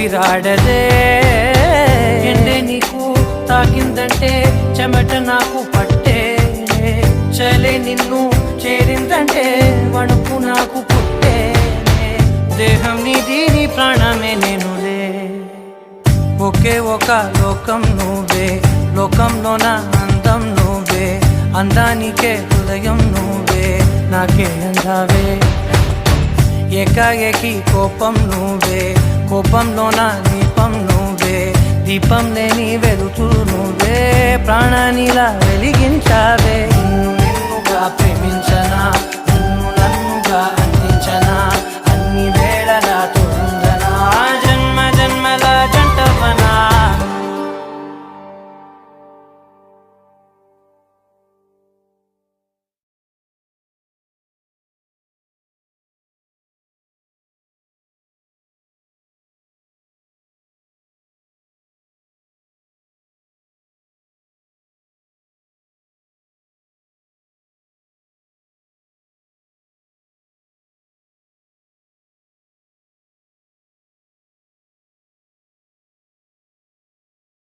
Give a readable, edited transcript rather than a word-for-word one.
ఊపిరాడదే. ఎండే నీకు తాకిందంటే చెమట నాకు పట్టే, చలే నిన్ను చేరిందంటే వణుకు నాకు పుట్టే. దేహం నీది, నీ ప్రాణమే నేనులే. ఒకే ఒక లోకం నువ్వే, లోకంలో నా అందం నువ్వే, అందానికే హృదయం నువ్వే, నాకే అందావే. ఏకాఏకి కోపం నువ్వే, కోపంలో నా దీపం నువ్వే, దీపం లేని వెలుతురు నువ్వే, ప్రాణానిలా వెలిగించావే.